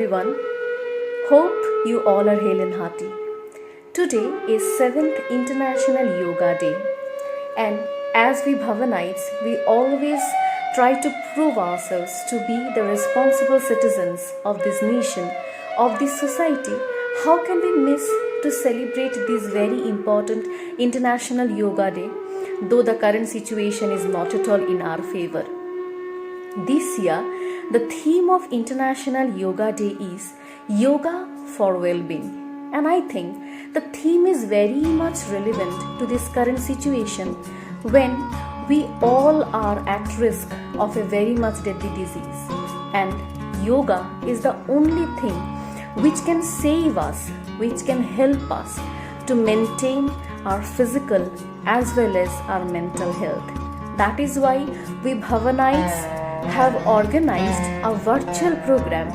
everyone. Hope you all are hale and hearty. Today is 7th International Yoga Day, and as we Bhavanites, we always try to prove ourselves to be the responsible citizens of this nation, of this society. How can we miss to celebrate this very important International Yoga Day, though the current situation is not at all in our favor? This year, the theme of International Yoga Day is Yoga for Well-being. And I think the theme is very much relevant to this current situation when we all are at risk of a very much deadly disease. And yoga is the only thing which can save us, which can help us to maintain our physical as well as our mental health. That is why we Bhavanites have organized a virtual program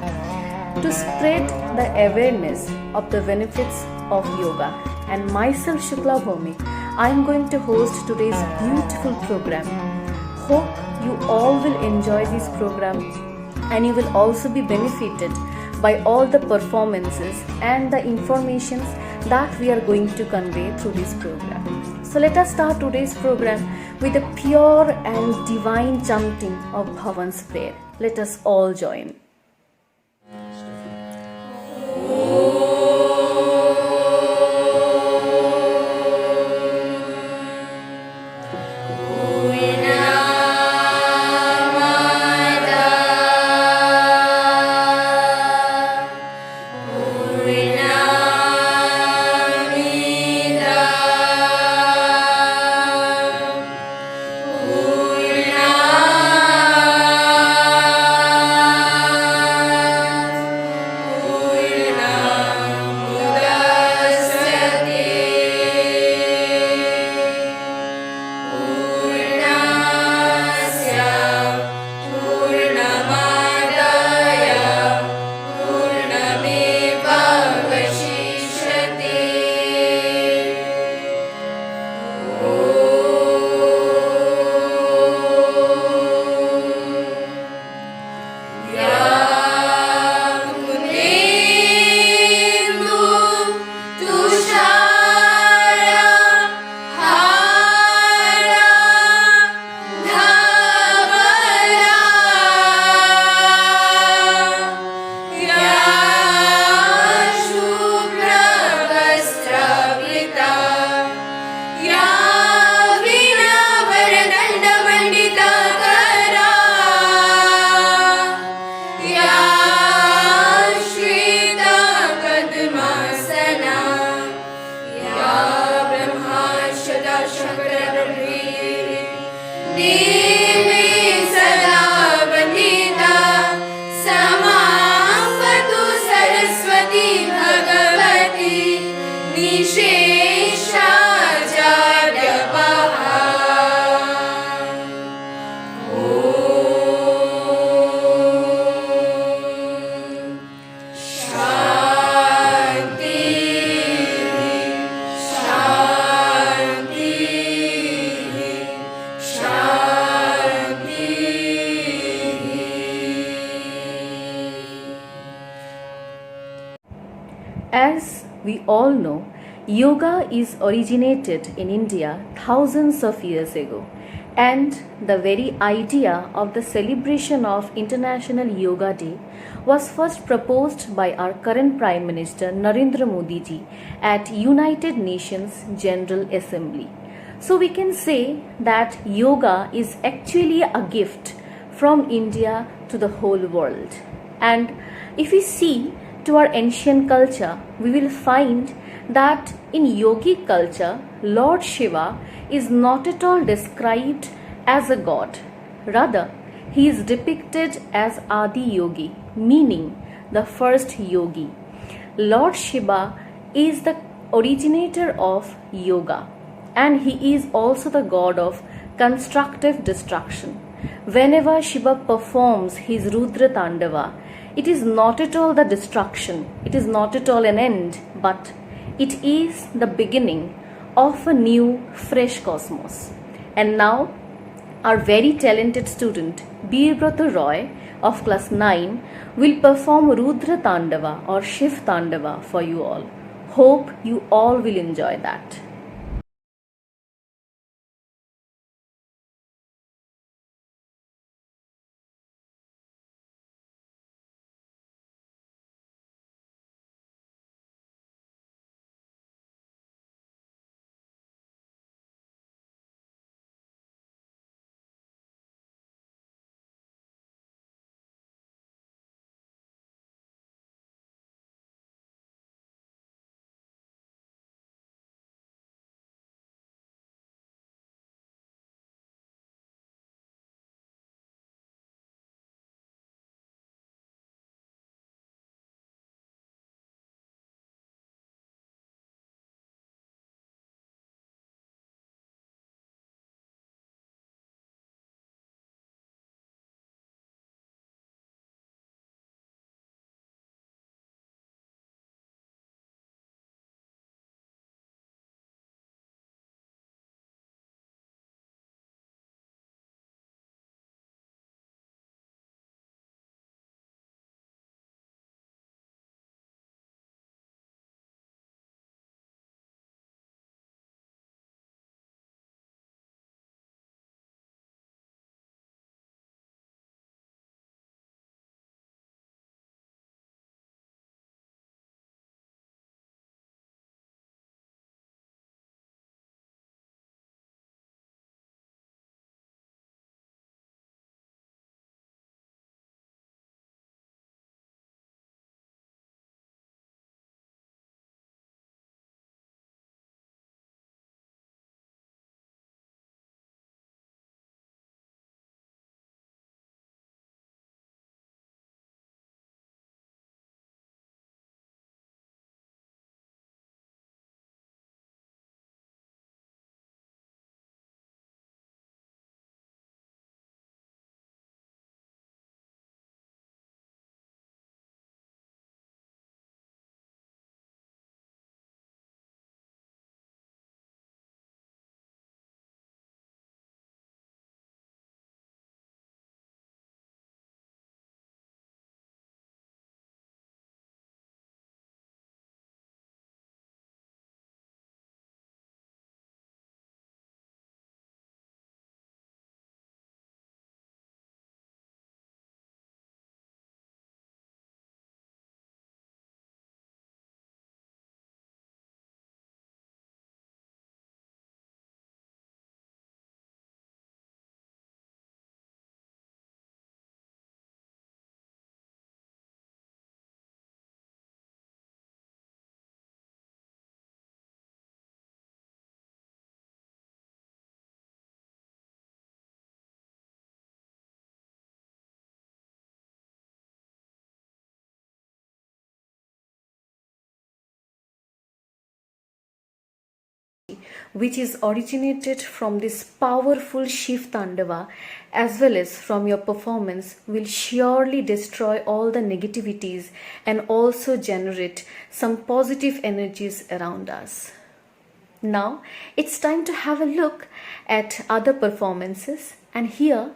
to spread the awareness of the benefits of yoga. And myself, Shukla Bhumi, I am going to host today's beautiful program. Hope you all will enjoy this program and you will also be benefited by all the performances and the informations that we are going to convey through this program. So let us start today's program with a pure and divine chanting of Bhavan's prayer. Let us all join. As we all know, yoga is originated in India thousands of years ago, and the very idea of the celebration of International Yoga Day was first proposed by our current Prime Minister Narendra Modi ji at United Nations General Assembly. So we can say that yoga is actually a gift from India to the whole world. And if we see to our ancient culture, we will find that in yogic culture, Lord Shiva is not at all described as a god. Rather, he is depicted as Adi Yogi, meaning the first yogi. Lord Shiva is the originator of yoga, and he is also the god of constructive destruction. Whenever Shiva performs his Rudra Tandava, it is not at all the destruction, it is not at all an end, but it is the beginning of a new, fresh cosmos. And now, our very talented student, Birbrata Roy, of class 9 will perform Rudra Tandava or Shiv Tandava for you all. Hope you all will enjoy that. Which is originated from this powerful Shiv Tandava as well as from your performance will surely destroy all the negativities and also generate some positive energies around us. Now it's time to have a look at other performances, and here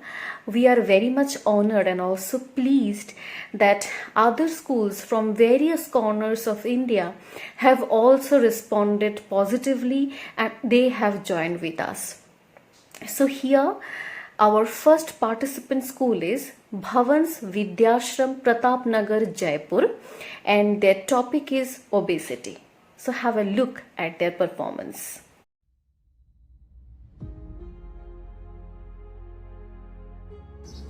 we are very much honored and also pleased that other schools from various corners of India have also responded positively and they have joined with us. So here our first participant school is Bhavans Vidyashram Pratap Nagar, Jaipur, and their topic is obesity. So have a look at their performance.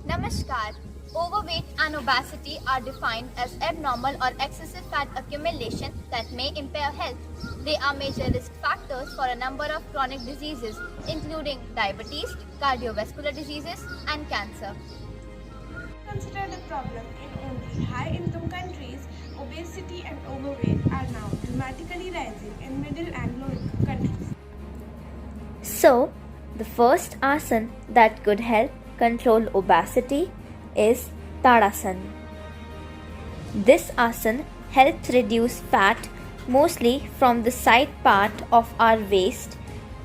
Namaskar. Overweight and obesity are defined as abnormal or excessive fat accumulation that may impair health. They are major risk factors for a number of chronic diseases, including diabetes, cardiovascular diseases, and cancer. Considered a problem in only high-income countries, obesity and overweight are now dramatically rising in middle and low-income countries. So, the first asana that could help control obesity is Tadasana. This asana helps reduce fat mostly from the side part of our waist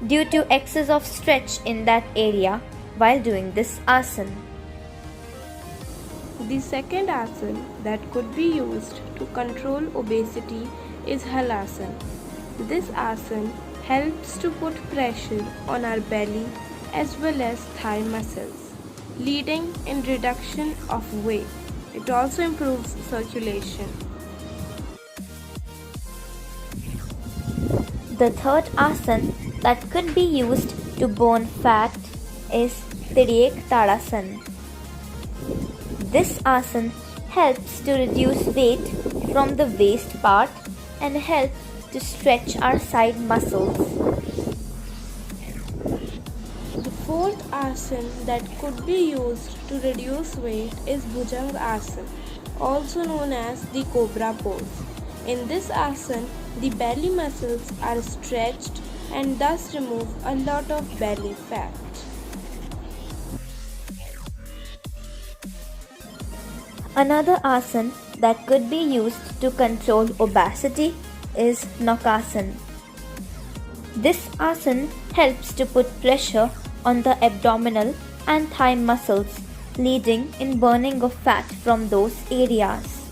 due to excess of stretch in that area while doing this asana. The second asana that could be used to control obesity is halasana. This asana helps to put pressure on our belly as well as thigh muscles, leading in reduction of weight. It also improves circulation. The third asana that could be used to burn fat is Tiryek Tadasana. This asana helps to reduce weight from the waist part and helps to stretch our side muscles. The fourth asana that could be used to reduce weight is Bhujanga asana, also known as the cobra pose. In this asana, the belly muscles are stretched and thus remove a lot of belly fat. Another asana that could be used to control obesity is Naukasana. This asana helps to put pressure on the abdominal and thigh muscles, leading in burning of fat from those areas.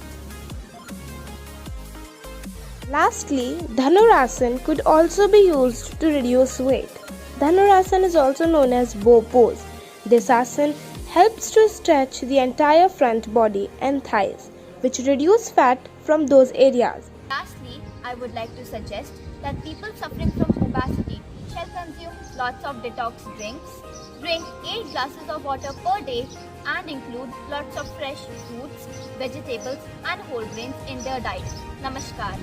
Lastly, Dhanurasana could also be used to reduce weight. Dhanurasana is also known as bow pose. This asana helps to stretch the entire front body and thighs, which reduce fat from those areas. Lastly, I would like to suggest that people suffering from obesity shall consume lots of detox drinks, drink 8 glasses of water per day, and include lots of fresh fruits, vegetables, and whole grains in their diet. Namaskar.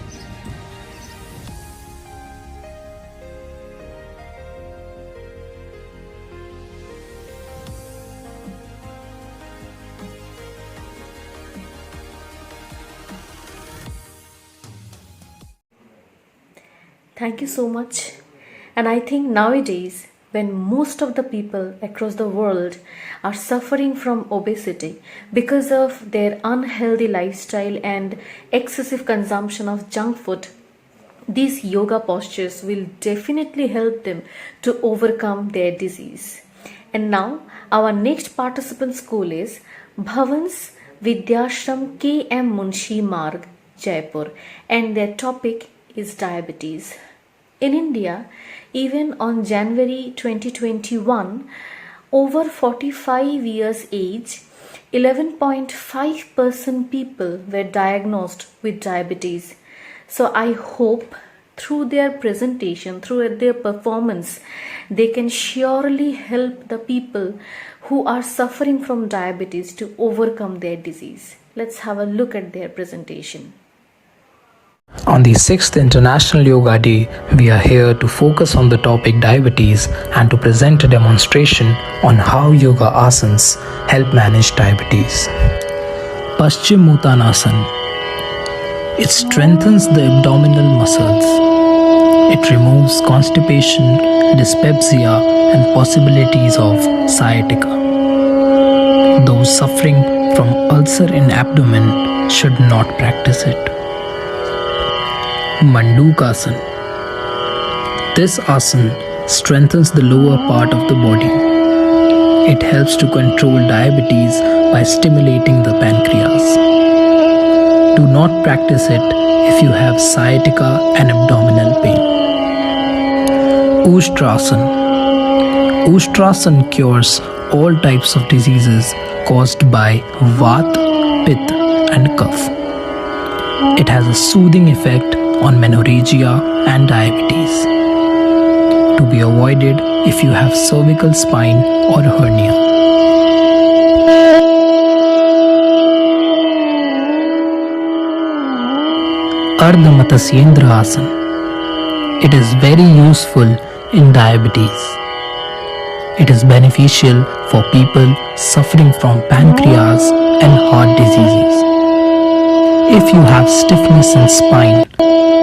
Thank you so much. And I think nowadays, when most of the people across the world are suffering from obesity because of their unhealthy lifestyle and excessive consumption of junk food, these yoga postures will definitely help them to overcome their disease. And now, our next participant school is Bhavan's Vidyashram K.M. Munshi Marg, Jaipur, and their topic is diabetes. In India, even on January 2021, over 45 years age, 11.5% people were diagnosed with diabetes. So I hope through their presentation, through their performance, they can surely help the people who are suffering from diabetes to overcome their disease. Let's have a look at their presentation. On the 6th International Yoga Day, we are here to focus on the topic diabetes and to present a demonstration on how yoga asanas help manage diabetes. Paschimottanasana. It strengthens the abdominal muscles. It removes constipation, dyspepsia, and possibilities of sciatica. Those suffering from ulcer in abdomen should not practice it. Mandukasana. This asana strengthens the lower part of the body. It helps to control diabetes by stimulating the pancreas. Do not practice it if you have sciatica and abdominal pain. Ushtrasana. Ushtrasana cures all types of diseases caused by Vata, Pitta, and Kapha. It has a soothing effect on menorrhagia and diabetes. To be avoided if you have cervical spine or hernia. Ardha Matsyendra Asana. It is very useful in diabetes. It is beneficial for people suffering from pancreas and heart diseases. If you have stiffness in spine,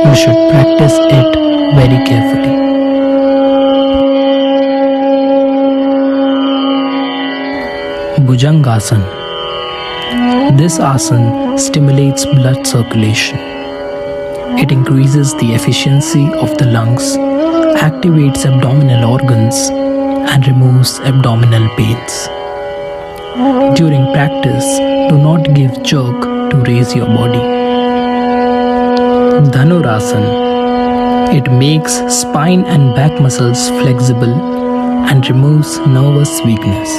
you should practice it very carefully. Bhujangasana. This asana stimulates blood circulation. It increases the efficiency of the lungs, activates abdominal organs, and removes abdominal pains. During practice, Do not give jerk to raise your body. Dhanurasana. It makes spine and back muscles flexible and removes nervous weakness.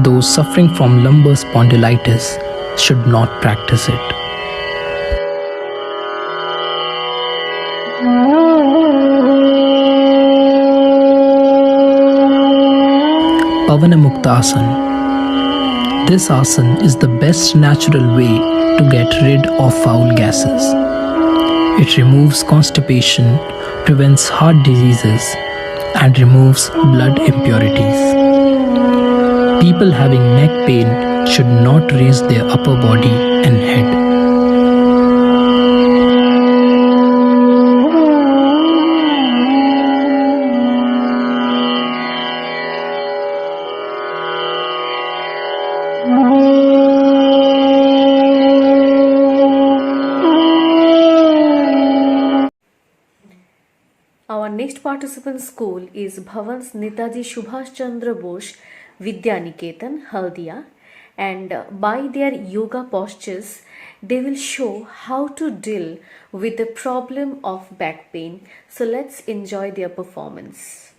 Those suffering from lumbar spondylitis should not practice it. Pavanamuktasana. This asana is the best natural way to get rid of foul gases. It removes constipation, prevents heart diseases, and removes blood impurities. People having neck pain should not raise their upper body and head. Our next participant school is Bhavan's Netaji Subhash Chandra Bose Vidya Niketan, Haldia, and by their yoga postures, they will show how to deal with the problem of back pain. So let's enjoy their performance.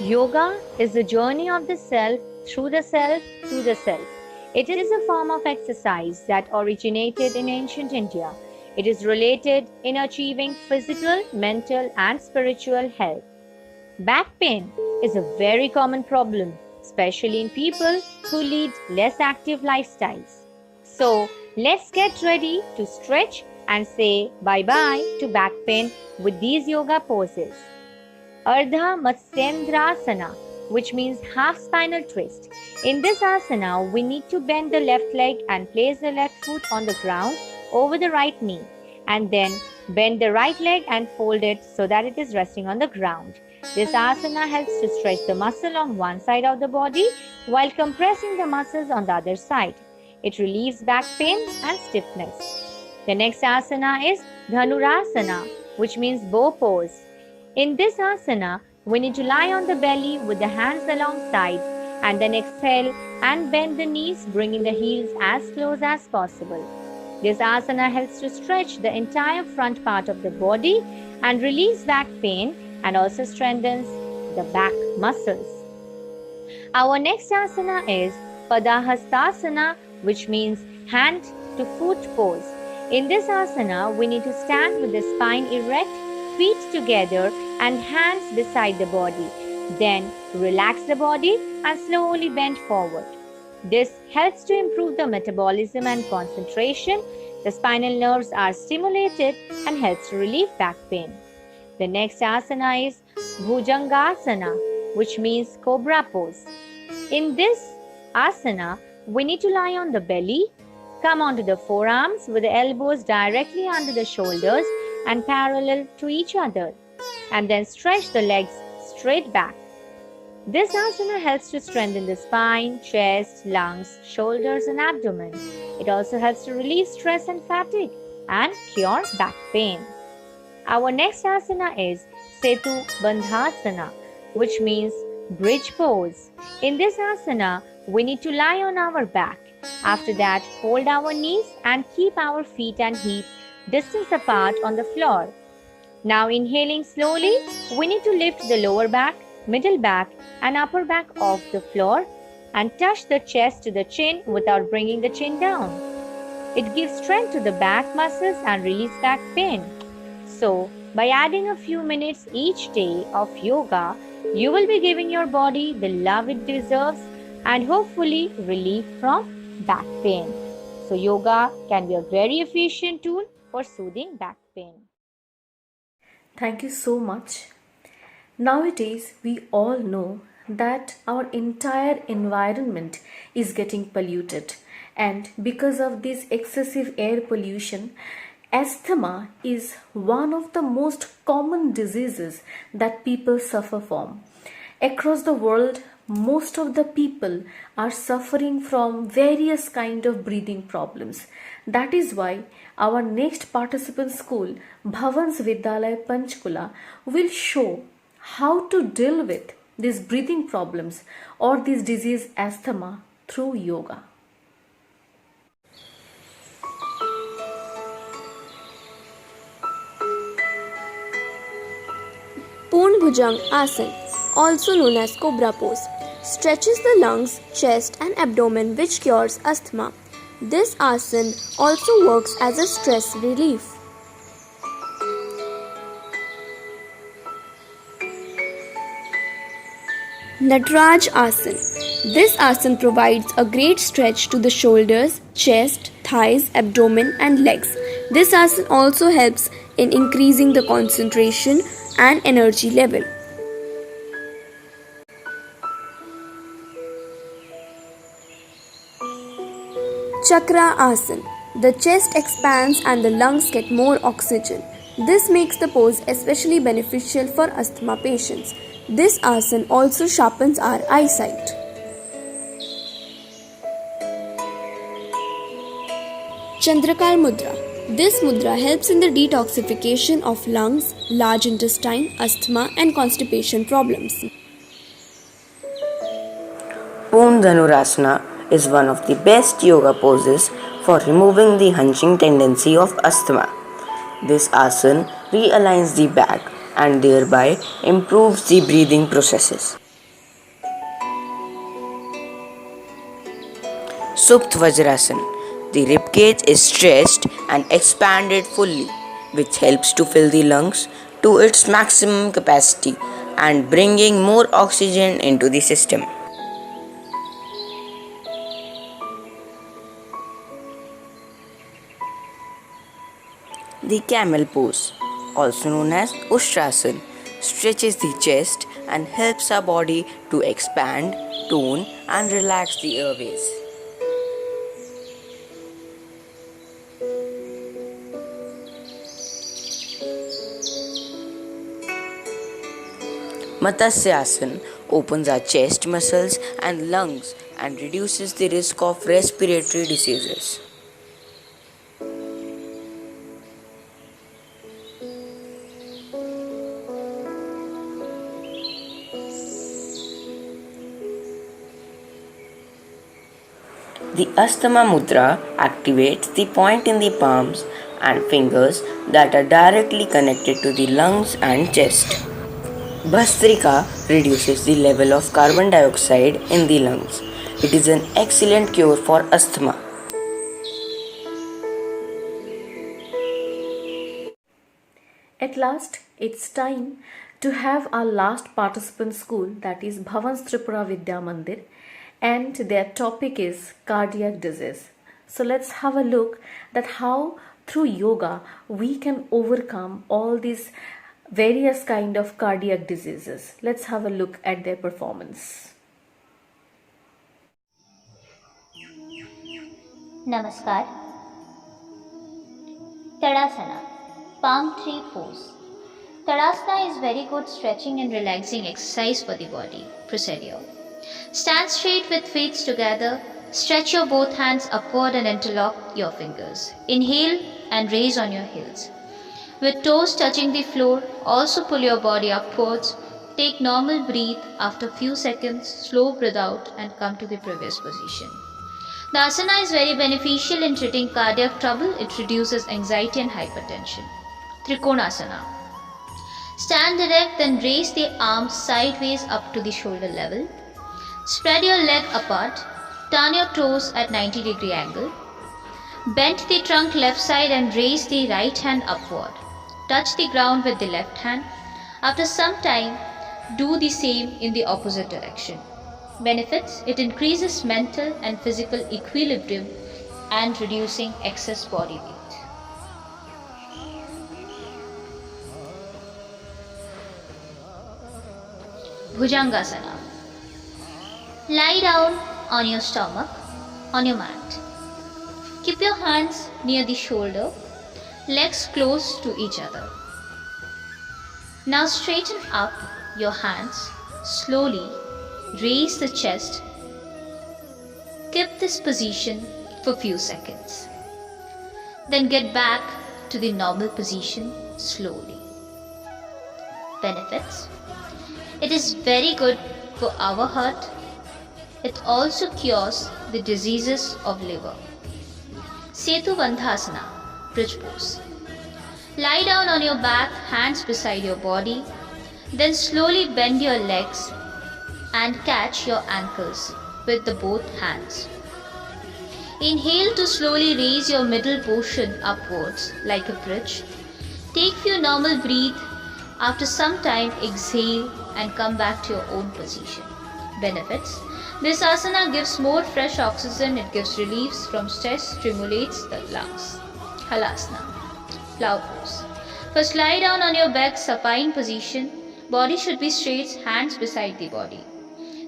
Yoga is the journey of the self through the self to the self. It is a form of exercise that originated in ancient India. It is related in achieving physical, mental, and spiritual health. Back pain is a very common problem, especially in people who lead less active lifestyles. So, let's get ready to stretch and say bye-bye to back pain with these yoga poses. Ardha Matsyendrasana, which means half spinal twist. In this asana, we need to bend the left leg and place the left foot on the ground over the right knee, and then bend the right leg and fold it so that it is resting on the ground. This asana helps to stretch the muscle on one side of the body while compressing the muscles on the other side. It relieves back pain and stiffness. The next asana is Dhanurasana, which means bow pose. In this asana, we need to lie on the belly with the hands alongside and then exhale and bend the knees, bringing the heels as close as possible. This asana helps to stretch the entire front part of the body and release back pain and also strengthens the back muscles. Our next asana is Padahastasana, which means hand to foot pose. In this asana, we need to stand with the spine erect, feet together and hands beside the body. Then relax the body and slowly bend forward. This helps to improve the metabolism and concentration. The spinal nerves are stimulated and helps to relieve back pain. The next asana is Bhujangasana, which means cobra pose. In this asana, we need to lie on the belly, come onto the forearms with the elbows directly under the shoulders and parallel to each other, and then stretch the legs straight back. This asana helps to strengthen the spine, chest, lungs, shoulders and abdomen. It also helps to relieve stress and fatigue and cure back pain. Our next asana is Setu Bandhasana, which means bridge pose. In this asana, we need to lie on our back. After that, hold our knees and keep our feet and hips distance apart on the floor. Now inhaling slowly, we need to lift the lower back, middle back and upper back off the floor and touch the chest to the chin without bringing the chin down. It gives strength to the back muscles and relieves back pain. So, by adding a few minutes each day of yoga, you will be giving your body the love it deserves and hopefully relief from back pain. So, yoga can be a very efficient tool for soothing back pain. Thank you so much. Nowadays, we all know that our entire environment is getting polluted, and because of this excessive air pollution, asthma is one of the most common diseases that people suffer from. Across the world, most of the people are suffering from various kind of breathing problems. That is why our next participant school, Bhavan's Vidyalaya Panchkula, will show how to deal with these breathing problems or this disease asthma through yoga. Purn Bhujang Asana, also known as Cobra Pose, stretches the lungs, chest, and abdomen, which cures asthma. This asana also works as a stress relief. Nataraj Asana. This asana provides a great stretch to the shoulders, chest, thighs, abdomen, and legs. This asana also helps in increasing the concentration and energy level. Chakra Asana. The chest expands and the lungs get more oxygen. This makes the pose especially beneficial for asthma patients. This asana also sharpens our eyesight. Chandrakal Mudra. This mudra helps in the detoxification of lungs, large intestine, asthma, and constipation problems. Om Dhanurasana is one of the best yoga poses for removing the hunching tendency of asthma. This asana realigns the back and thereby improves the breathing processes. Supta Vajrasana. The ribcage is stretched and expanded fully, which helps to fill the lungs to its maximum capacity and bringing more oxygen into the system. The camel pose, also known as Ustrasana, stretches the chest and helps our body to expand, tone, and relax the airways. Matsasyasana opens our chest muscles and lungs and reduces the risk of respiratory diseases. The Asthma Mudra activates the point in the palms and fingers that are directly connected to the lungs and chest. Bhastrika reduces the level of carbon dioxide in the lungs. It is an excellent cure for asthma. At last, it's time to have our last participant school, that is Bhavans Tripura Vidya Mandir, and their topic is cardiac disease. So let's have a look that how through yoga we can overcome all these various kind of cardiac diseases. Let's have a look at their performance. Namaskar. Tadasana, palm tree pose. Tadasana is very good stretching and relaxing exercise for the body. Procedure. Stand straight with feet together. Stretch your both hands upward and interlock your fingers. Inhale and raise on your heels. With toes touching the floor, also pull your body upwards. Take normal breath. After few seconds, slow breathe out and come to the previous position. The asana is very beneficial in treating cardiac trouble. It reduces anxiety and hypertension. Trikonasana. Stand erect, then raise the arms sideways up to the shoulder level. Spread your leg apart. Turn your toes at 90-degree angle. Bend the trunk left side and raise the right hand upward. Touch the ground with the left hand. After some time, do the same in the opposite direction. Benefits: it increases mental and physical equilibrium and reducing excess body weight. Bhujangasana. Lie down on your stomach on your mat. Keep your hands near the shoulder, legs close to each other. Now straighten up your hands slowly. Raise the chest. Keep this position for few seconds. Then get back to the normal position slowly. Benefits: It is very good for our heart. It also cures the diseases of liver. Setu Bandhasana, bridge pose. Lie down on your back, hands beside your body. Then slowly bend your legs and catch your ankles with the both hands. Inhale to slowly raise your middle portion upwards like a bridge. Take few normal breath. After some time, exhale and come back to your own position. Benefits. This asana gives more fresh oxygen, it gives reliefs from stress, stimulates the lungs. Halasana, flower pose. First lie down on your back, supine position. Body should be straight, hands beside the body.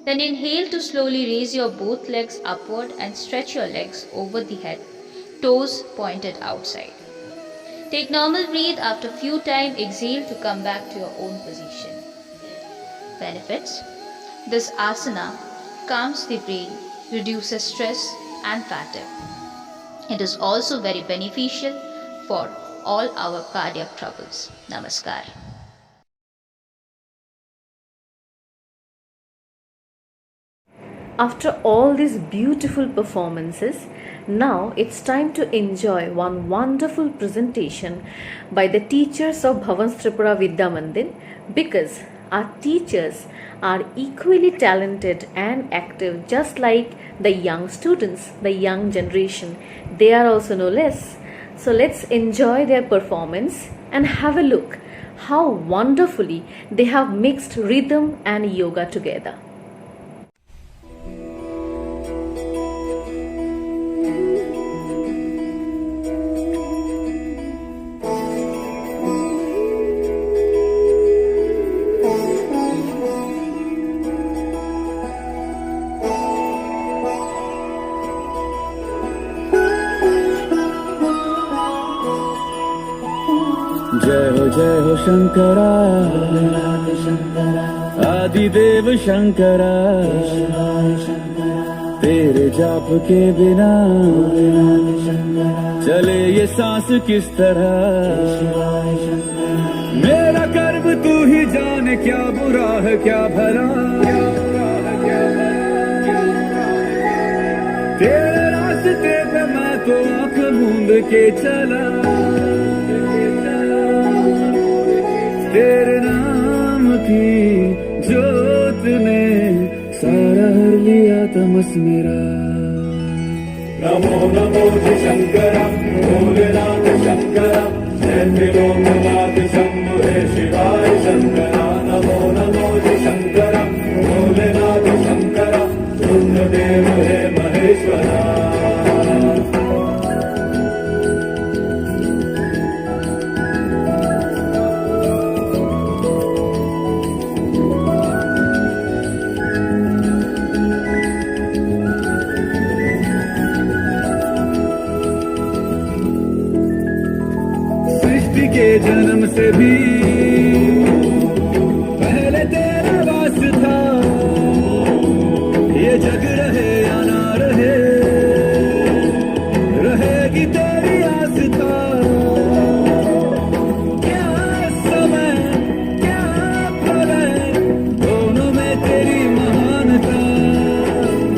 Then inhale to slowly raise your both legs upward and stretch your legs over the head, toes pointed outside. Take normal breath. After few time, exhale to come back to your own position. Benefits. This asana calms the brain, reduces stress and fatigue. It is also very beneficial for all our cardiac troubles. Namaskar. After all these beautiful performances, now it's time to enjoy one wonderful presentation by the teachers of Bhavans Tripura Vidya Mandir, because our teachers are equally talented and active, just like the young students, the young generation. They are also no less. So let's enjoy their performance and have a look how wonderfully they have mixed rhythm and yoga together. जय हो शंकरा आदिदेव शंकरा तेरे जाप के बिना चले ये सांस किस तरह मेरा कर्म तू ही जाने क्या बुरा है क्या भला तेरे रास्ते पे मैं तो आंख मूंद के चला तेरे नाम की जोत ने सारा हर लिया तमस मेरा नमो नमो शंकर भोलेनाथ शंकर जय त्रिलोकनाथ शंभो हे शिवाय शंकर नमो नमो शंकर भोलेनाथ शंकर रुद्रदेव हे महेश्वरा के जन्म से भी पहले तेरा वास था ये जग रहे या ना रहे रहेगी तेरी आस्था क्या समय क्या प्रलय दोनों में तेरी महानता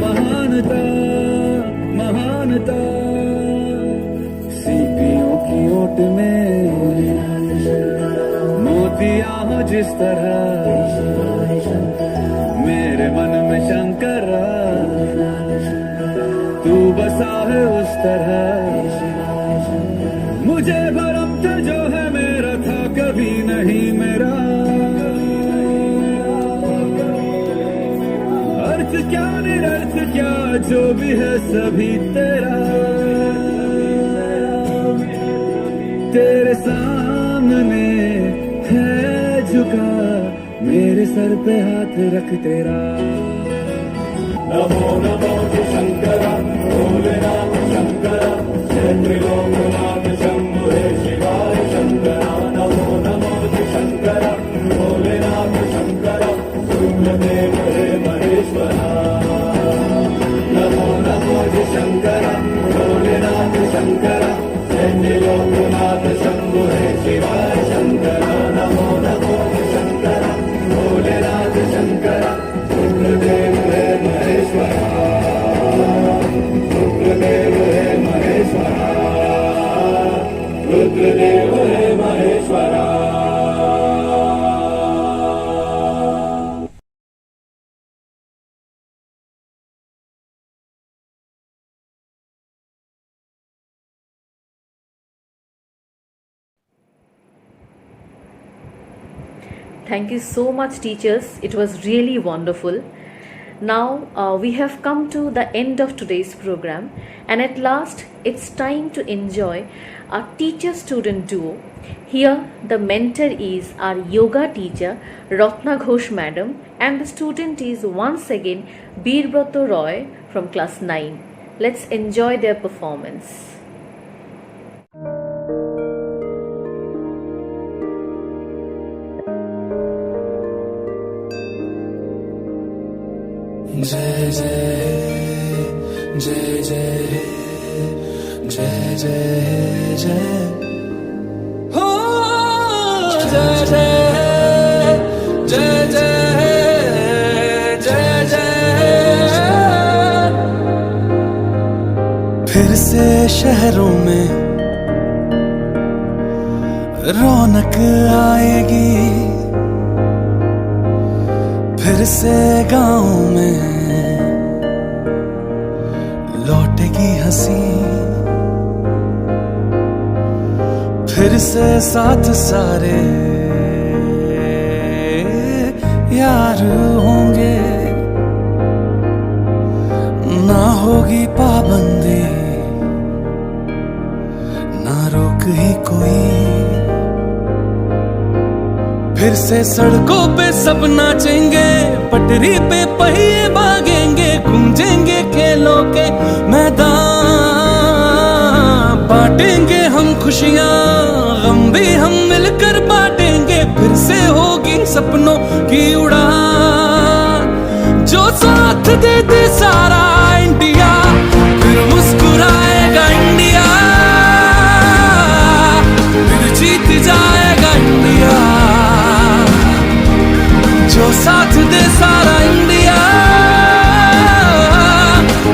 महानता महानता सीपियों की ओट में मोतिया हो जिस तरह मेरे मन में शंकर तू बसा है उस तरह मुझे भरम था जो है मेरा था कभी नहीं मेरा अर्थ क्या निरर्थ क्या जो भी है सभी तेरा तेरे सामने है झुका मेरे सर पे हाथ रख तेरा नमो नमो शंकर भोलेनाथ शंकर जय त्रिलोकनाथ शंभो हे शिवाय शंकर नमो नमो शंकर भोलेनाथ शंकर रुद्रदेव हे महेश्वरा नमो नमो शंकर भोलेनाथ शंकर जय त्रिलोकनाथ शंभो हे शिवाय Shankar Namo Namo Shankar Bholenath Thank you so much, teachers. It was really wonderful. Now we have come to the end of today's program, and at last it's time to enjoy our teacher student duo. Here, the mentor is our yoga teacher Ratna Ghosh madam, and the student is once again Birbrato Roy from class 9. Let's enjoy their performance. जय जय जय जय जय जय जय हो जय जय जय जय जय जय। फिर से शहरों में रौनक आएगी, फिर से गाँव में लौटेगी हंसी, फिर से साथ सारे यार होंगे, ना होगी पाबंदी ना रोक ही कोई, फिर से सड़कों पे सब नाचेंगे, पटरी पे पहिए भागेंगे, गूंजेंगे खेलों के मैदान, बांटेंगे हम खुशियाँ गम भी हम मिलकर बांटेंगे, फिर से होगी सपनों की उड़ान। जो साथ दे दे सारा इंडिया, फिर मुस्कुराएगा इंडिया, फिर जीत जाएगा इंडिया। जो साथ दे सारा इंडिया,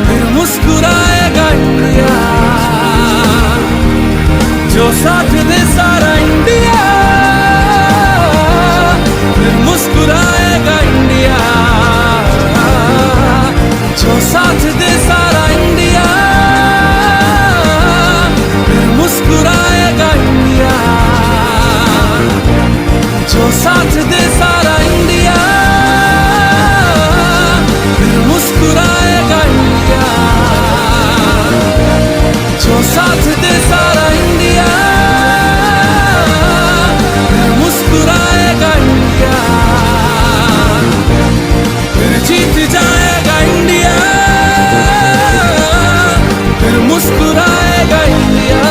फिर मुस्कुराएगा इंडिया। जो साथ दे सारा इंडिया, फिर मुस्कुराएगा इंडिया। जो साथ दे सारा इंडिया, फिर मुस्कुराएगा इंडिया। जो साथ दे सारा इंडिया, फिर मुस्कुराएगा इंडिया। जो साथ दे सारा इंडिया, फिर मुस्कुराएगा इंडिया। फिर जीत जाएगा इंडिया, फिर मुस्कुराएगा India.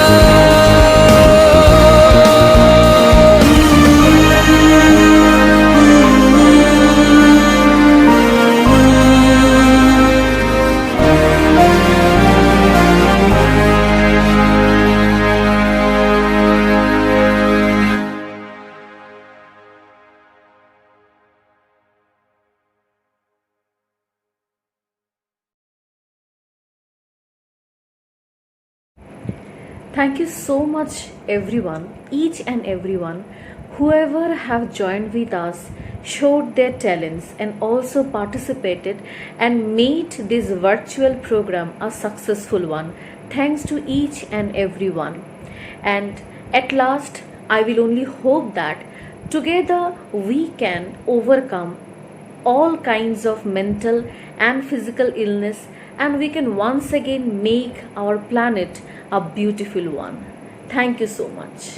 Thank you so much everyone, each and everyone, whoever have joined with us, showed their talents and also participated and made this virtual program a successful one. Thanks to each and everyone. And at last, I will only hope that together we can overcome all kinds of mental and physical illness, and we can once again make our planet a beautiful one. Thank you so much.